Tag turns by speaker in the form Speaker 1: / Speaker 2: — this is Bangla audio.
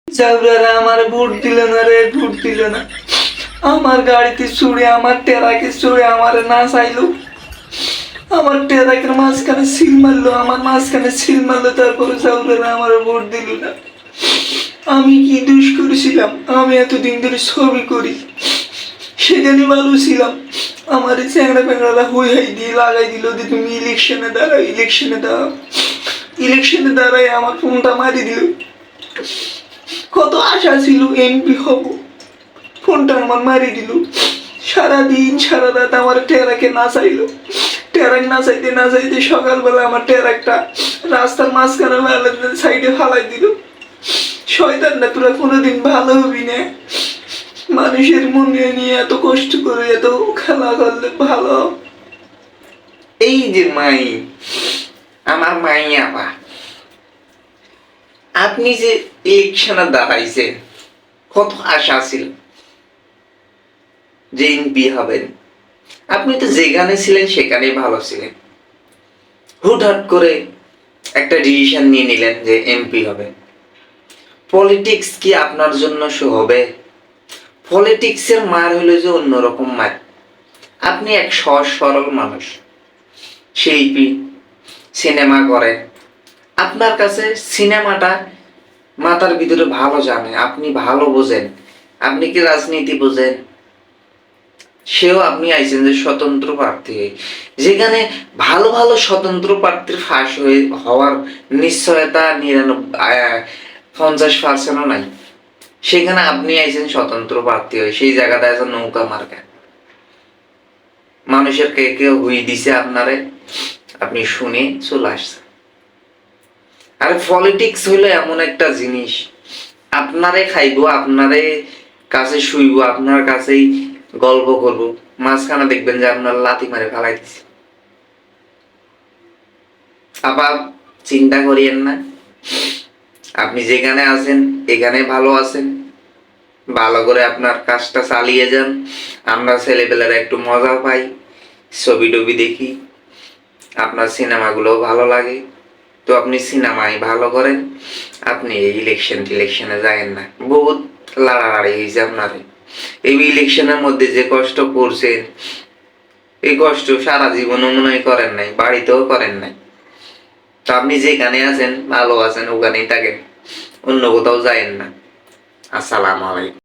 Speaker 1: চাউরারা আমার ভোট দিল না রে, ভোট দিল না। আমার গাড়িতে চড়ে, আমার টেরাকে চড়ে আমার না চাইলো, আমার টেরাকের মাঝখানে সিল মারলো, আমার মাঝখানে সিল মারলো, তারপরে চাউরারা আমার ভোট দিল না। আমি কি দোষ করেছিলাম? আমি এতদিন ধরে ছবি করি, সেখানে ভালো ছিলাম। আমার চ্যাংড়া প্যাংড়ারা হই হাই দিয়ে লাগাই দিল যে তুমি ইলেকশনে দাঁড়াও, ইলেকশনে দাঁড়াও। ইলেকশনে দাঁড়াই আমার ফোনটা মারি দিল। কত আশা ছিল এমপি হব, ফোনটা আমার মারি দিল। সারাদিন সারা রাত আমার টেরাকে নাচাইলো, টেরাক নাচাইতে নাচাইতে সকালবেলা আমার টেরাকটা রাস্তার মাঝখানে সাইডে ফালাই দিল। শয়তান না, তোরা কোনোদিন ভালো হবি না। মানুষের মনে নিয়ে এত কষ্ট করে এত খেলা করলে ভালো। এই যে মাই, আমার মাই আপা, আপনি যে ইলেকশনে দাঁড়াইছেন, কত আশা ছিল যে এমপি হবেন। আপনি তো যেখানে ছিলেন সেখানেই ভালো ছিলেন, হুটহাট করে একটা ডিসিশন নিয়ে নিলেন যে এমপি হবে। পলিটিক্স কি আপনার জন্য শো হবে? পলিটিক্সের মার হলো যে অন্যরকম মার। আপনি এক সহজ সরল মানুষ, শিল্পী, সিনেমা করেন। আপনার কাছে সিনেমাটা মাথার ভিতরে ভালো জানে, আপনি ভালো বোঝেন। আপনি কি রাজনীতি বোঝেন? সেও আপনি আইছেন যে স্বতন্ত্র প্রার্থী হয়ে, যেখানে ভালো ভালো স্বতন্ত্র প্রার্থীর ফাঁস হওয়ার নিশ্চয়তা 50% নাই। সেখানে আপনি আইছেন স্বতন্ত্র প্রার্থী হয়ে, সেই জায়গাটা আছে নৌকা মার্কা। মানুষের কে কেউ হুই দিছে আপনারে, আপনি শুনে চলে আসছেন। আর পলিটিক্স হইলো এমন একটা জিনিস, আপনারে খাইবো, আপনারে কাছে শুইবো, আপনার কাছেই গল্প করবো, মাঝখানে দেখবেন যে আপনার লাথি মারে ফেলাই দিছে। আবার চিন্তা করিয়েন না, আপনি যেখানে আছেন এখানে ভালো আছেন, ভালো করে আপনার কাজটা চালিয়ে যান। আমরা ছেলেপেলেরা একটু মজা পাই, ছবি টবি দেখি, আপনার সিনেমাগুলো ভালো লাগে, তো আপনি সিনেমায় ভালো করেন। আপনি এই ইলেকশনে যায়েন না, বহুত লাড়ালাড়ি হয়েছে আপনার। এই ইলেকশনের মধ্যে যে কষ্ট করছেন, এই কষ্ট সারা জীবনও মনে হয় করেন নাই, বাড়িতেও করেন নাই। তো আপনি যেখানে আছেন ভালো আছেন, ওখানেই থাকেন, অন্য কোথাও যায়েন না। আসসালামু আলাইকুম।